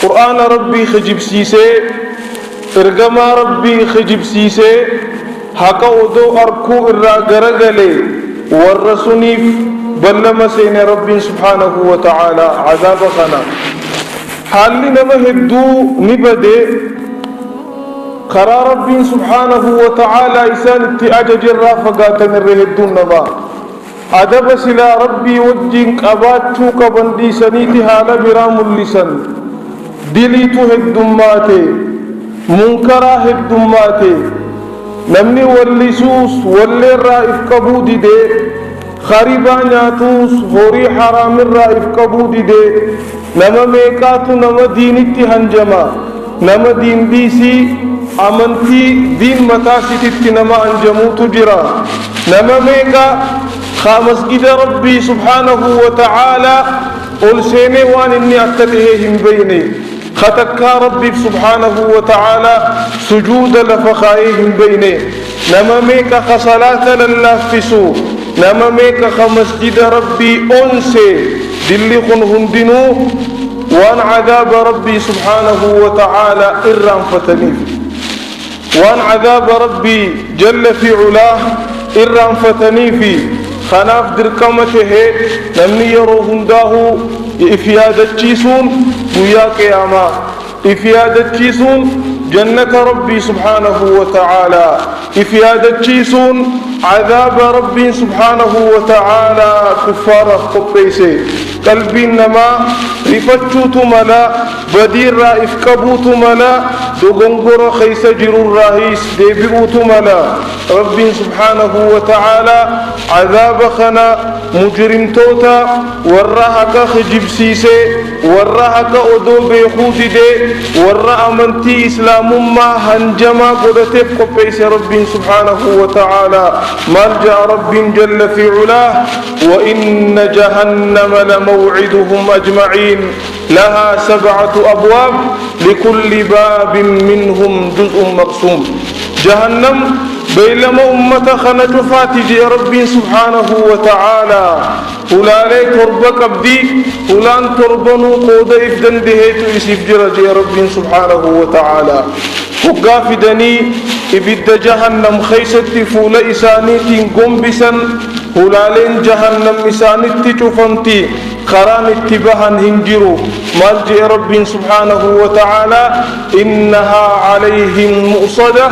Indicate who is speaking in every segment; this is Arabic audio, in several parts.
Speaker 1: قرآن ربي خجب سيسي ارقما ربي خجب سيسي حقا ودو أركو الرقرقلي والرسونيف بلما سين ربي سبحانه وتعالى عذاب خنا حالي نما هدو نبدي خرا ربي سبحانه وتعالى إسان اتعجج الرافقات نرهدو النبا أدب سلا ربي وجين قباتو قبندي سنيتي حالا برام اللسان دليتو هدوماتي منكرا هدوماتي نمني واللسوس واللي الرائف قبودي دي خريبا ناتوس هوري حرام الرائف قبودي دي نما ميقاتو نما دينتي هنجما نما دين ديسي أمنتي دين متاسيتي نما أنجمو تجرا نما ميقا خامس جدا ربي سبحانه وتعالى قل سيني وان إني أكتههم بيني خطكا ربي سبحانه وتعالى سجود لفخائهم بيني نما ميكا خصلاة للافسو نما ميكا خمسجد ربي أنسي دلي هندنو وان عذاب ربي سبحانه وتعالى إرام فتنيف وان عذاب ربي جل في علاه إرام فتنيفي خناف دركمته نمني يرو هنداه إفيادة جيسون ويا قياما إفيادة جيسون جنة ربي سبحانه وتعالى إفيادة جيسون عذاب ربي سبحانه وتعالى كفار قبيسي قلبي نما رفتشوت ملا بدير رائف كبوت ملا دوغنغور خيس جرور الرئيس ديبئوت ملا ربي سبحانه وتعالى عذاب خنا مجرم توتا ورهك خجب سيسي ورهك أدو بيخوت دي ورأ منتي إسلام ما هنجما قدتف قبيس ربي سبحانه وتعالى ملجأ ربي جل في علاه وإن جهنم لموعدهم أجمعين لها 7 أبواب لكل باب منهم جزء مقسوم جهنم بيلما أمة خنج فاتج ربي سبحانه وتعالى هلالي تربك أبدي هلان تربنو قود إفدن دهيتو إسيب جرج ربي سبحانه وتعالى وقاف دني إبد جهنم خيست فول إسانيتين قنبسا هلالين جهنم إسانيتي شفنتي خران اتباها هنجرو مالجئ ربي سبحانه وتعالى إنها عليهم مؤصدة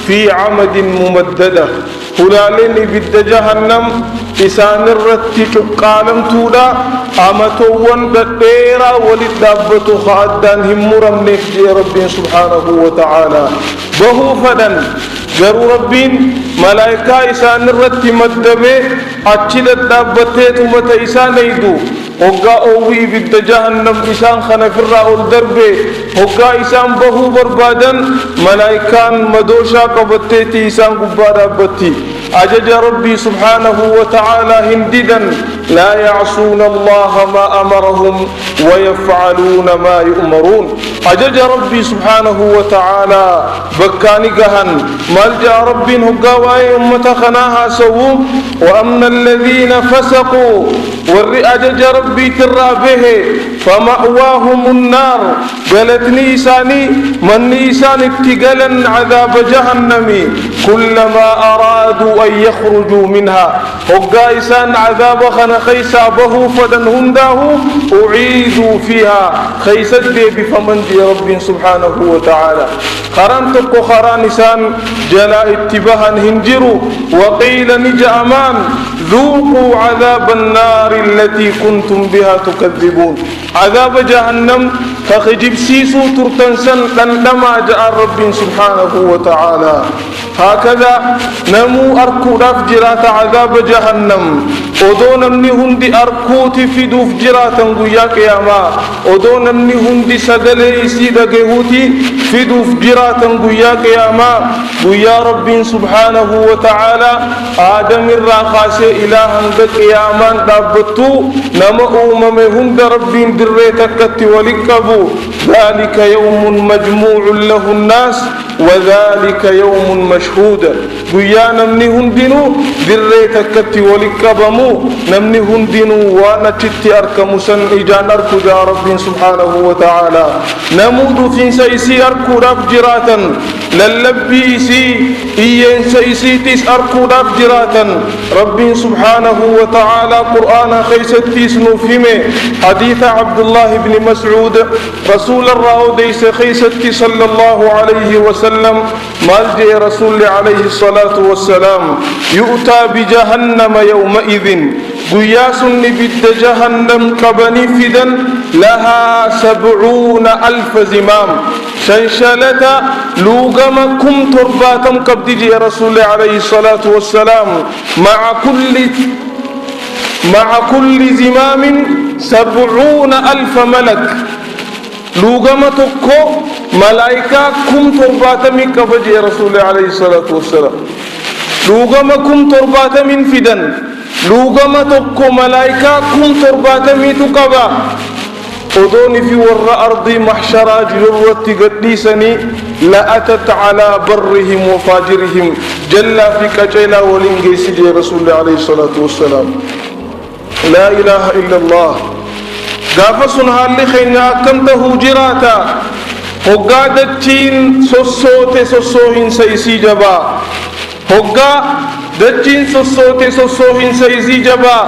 Speaker 1: في عمد ممددة هلالين إبد جهنم إسان الرتي شقالم تودا أمتوان دقيرا ولدابة خادان هم مرمنك جئ ربي سبحانه وتعالى بهو فدن جرو ربين ملائكة إسان الرتي مدبه أجد دابته مت إسان يدو هقا أوي بد جهنم إسان خنفر الدربه هقا إسان بهو بربادا ملائكان مدوشا قبتتي إسان قبادا بتي أجج ربي سبحانه وتعالى هنددا لا يعصون الله ما أمرهم ويفعلون ما يؤمرون أجج ربي سبحانه وتعالى بكاني قهن ملجأ ربي هقاوائي أمة خناها سووا وأما الذين فسقوا والرئاجج ربي ترابه فمأواهم النار قالتني إساني من إسان اتقالا عذاب جهنم كلما أرادوا أن يخرجوا منها هقا إسان عذاب خنا خيسا به فدن هنداه أعيدوا فيها خيسا بفمن دي رب سبحانه وتعالى خران تقو خران إسان جلاء اتباها هنجروا وقيل نج أمان ذوقوا عذاب النار التي كنتم بها تكذبون عذاب جهنم فخجب سيسو ترتنسن لما جاء رب سبحانه وتعالى هكذا نمو أركو جرات عذاب جهنم ودون مني هندي أركوت في دوف جراتا قياك يا ما ودون مني هندي سدلي سيدا قهوتي في دوف جراتا قياك يا ما قيا رب سبحانه وتعالى آدم الراخاس إلها قد قيامان دابتو نمأو ممهند رب دريتكت ولكبو ذلك يوم مجموع له الناس وذلك يوم مشهود قيا نمني هندنو دري تكتي ولكبمو نمني هندنو وانا تتي أركم سن إجان أركو جا رب سبحانه وتعالى نمود في سيسي أركو رب جراتا للبي سي إيين سيسي تيس أركو رب جراتا رب سبحانه وتعالى قرآن خيستي سنفهمه حديث عبد الله بن مسعود رسول الله ديس خيستي صلى الله عليه وسلم مالجي رسول عليه الصلاة والسلام يؤتى بجهنم يومئذ قياس بد جهنم كبني فدا لها 70,000 زمام شنشلة لوغمكم ترباتم كبدي يا رسول عليه الصلاة والسلام مع كل زمام 70,000 ملك لوغمتكو ملائكة كم ترباتم كبدي يا رسول عليه الصلاة والسلام لوغمكم ترباتم فدن لوغمتكو ملائكة كم ترباتم تقبا أدوني في وراء أرضي محشرة جلوة قديسني لأتت على برهم وفاجرهم جل في كجيلا ولنجيس يا رسول الله عليه الصلاة والسلام لا إله إلا الله قافصن هالي خينا كمته جراتا هقادتين سوسوهن سيسي جبا هقا دجين سوسوهن سيسي جبا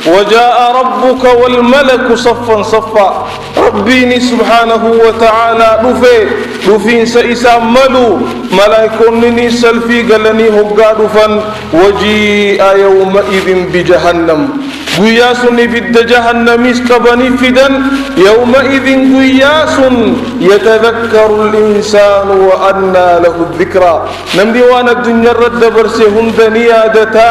Speaker 1: وجاء ربك والملك صفا صفا ربيني سبحانه وتعالى رفين سيسا ملو ملائكونني سلفي قالني هقا رفن وجيء يومئذ بجهنم قياس بد جهنم اسكبني فدا يومئذ قياس يتذكر الإنسان وأنى له الذكرى نمدي وانا الدنيا الرد برسهم دنيادتا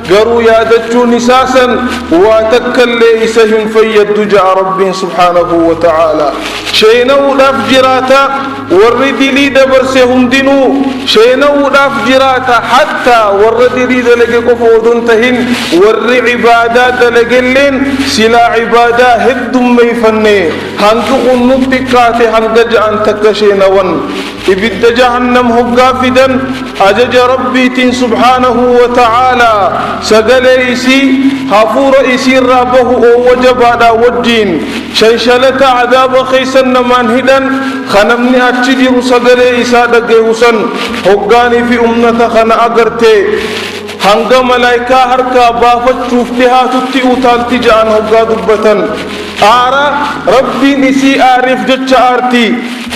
Speaker 1: قروا يادتشو نساسا واتكل ليسهم فيد جاء رب سبحانه وتعالى شينو الأفجراتا ورد لي دبرسهم دينو شينو الأفجراتا حتى ورد لي دلق قفودن تهن ور عبادات لقلين سلا عبادة هدم ميفني هنتقن نبتكاتي هنجج أن تكشينون إبد جهنم هقافدا أجج ربي سبحانه وتعالى سقليسي هفور إسير رابه وجب على والدين شنشلة عذاب خيسن من هدن خنمني أتجر سقليسا دقيوسا هقاني في أمنة خنا أقرتي hanga malaika harka baafachuuf dhihaatutti utaalti ja'an hoggaa dubbatan aara rabbiin isii aariif jecha aarti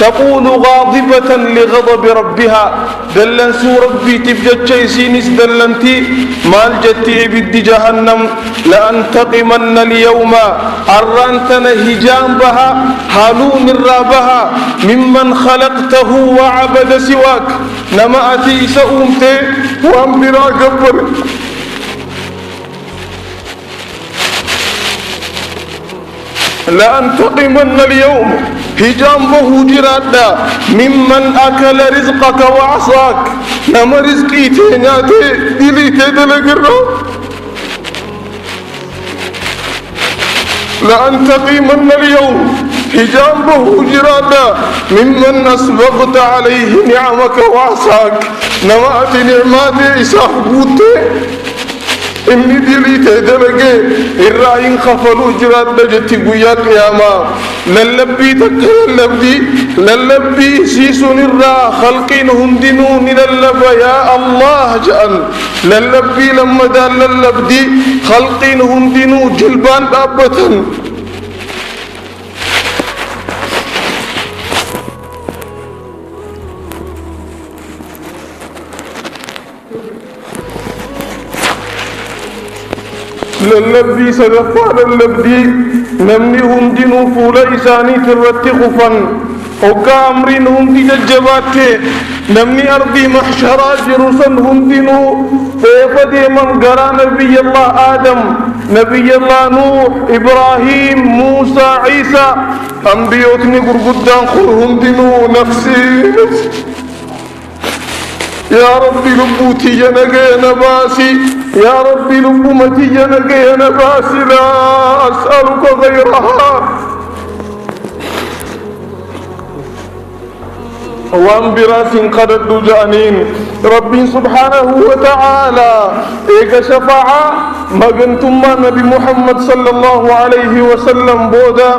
Speaker 1: taquulu gaadibatan lighadabi rabbihaa dallansuu rabbiitiif jecha isiinis dallanti maal jetti ibiddi jahannam la'antaqimanna alyawma arraan tana hijaan baha haluun irraa baha mimman khalaqtahu wa cabada siwaak nama ati isa uumte waan biraa gabbare لأنتقمن اليوم هجامه جرادا ممن أكل رزقك وعصاك نما رزقي تيناتي دلي تدلقرو لأنتقمن اليوم هجامه جرادا ممن أسبغت عليه نعمك وعصاك نما أتي نعماتي إساحبوتي إني دلي تدلقي الرأيين خفلوا جراد نجتي قويا قياما للبي سيسون الرا خلقين هم دينون للب يا الله جأن للبي لما دال للبدي خلقين هم دينو جلبان دابة للبي سقفان اللبدي نمني هم دينو فولا إساني ترتي خفا وكا أمرين هم دي ججباتي نمني أرضي محشرات جرسا هم دينو فيفدي من قرى نبي الله آدم نبي الله نوح إبراهيم موسى عيسى أنبيوتني قرقدان خلهم دينو نفسي يا ربي لبوتي جنقي نباسي يا ربي لبومتي جنقي نباسي لا أسألك غيرها وان براس قد الدجانين ربي سبحانه وتعالى إيجا شفاعة مغنتم نبي محمد صلى الله عليه وسلم بودا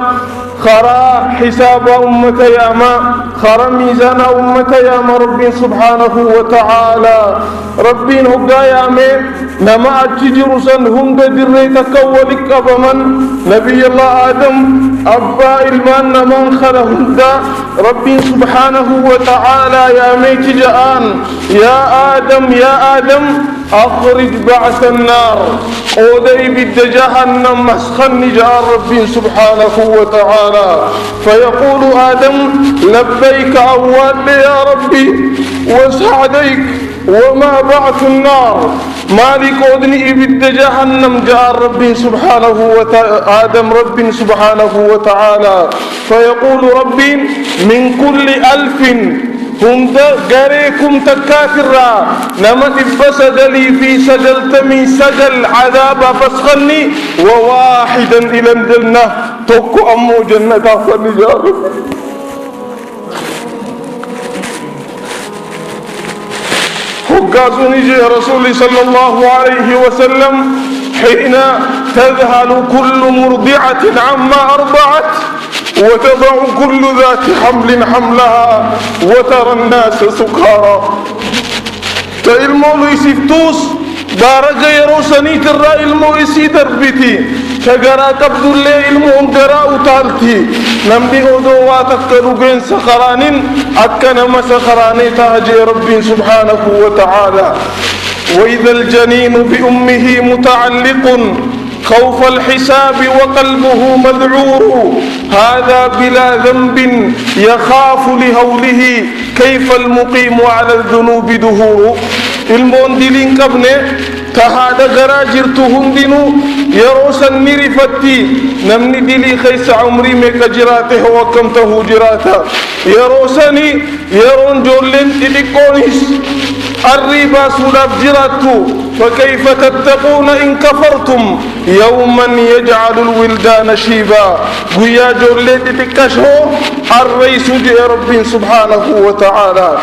Speaker 1: خرا حساب أمة ياما خرا ميزان أمة ياما ربي سبحانه وتعالى ربي هقا يامي نما أتجرسا هم دريتك ولك أبمن نبي الله آدم أبا إلمان نمان خلهم دا ربي سبحانه وتعالى يامي تجآن يا آدم أخرج بعث النار أودي بد جهنم مسخن جاء ربي سبحانه وتعالى فيقول آدم لبيك أول يا ربي وسعديك وما بعث النار مالك أدني بد جهنم جاء ربي سبحانه وتعالى آدم ربي سبحانه وتعالى فيقول ربي من كل 1000 هم غريكم تكافرا نمت بسدلي في سجلتمي سجل عذاب فاسخني وواحدا إلى الجنة توكو أمو جنة فنجار حقاز نجي رسول صلى الله عليه وسلم حين تذهل كل مرضعة عما أرضعت وتضع كل ذات حمل حملها وترى الناس سكارى فإلمو يسفتوس دارجة يروسني ترى إلمو يسي دربتي شجرة قبض اللي إلمو قراء تالتي نمدي أدواتك لغين سخرانين أكنا ما سخراني تهجي ربي سبحانه وتعالى وإذا الجنين بأمه متعلق خوف الحساب وقلبه مذعور هذا بلا ذنب يخاف لهوله كيف المقيم على الذنوب دهور الموندلين قبنه تهادا غراجرتهم دينو يروسا نرفتي نمني دلي خيس عمري ميكا جراته وكمته جراتا يروسني يرون جولين تلقونيس الربا سلاب جراتو فكيف تتقون إن كفرتم يوما يجعل الولدان شيبا ويا جولين تلقشو الرئيس جي رب سبحانه وتعالى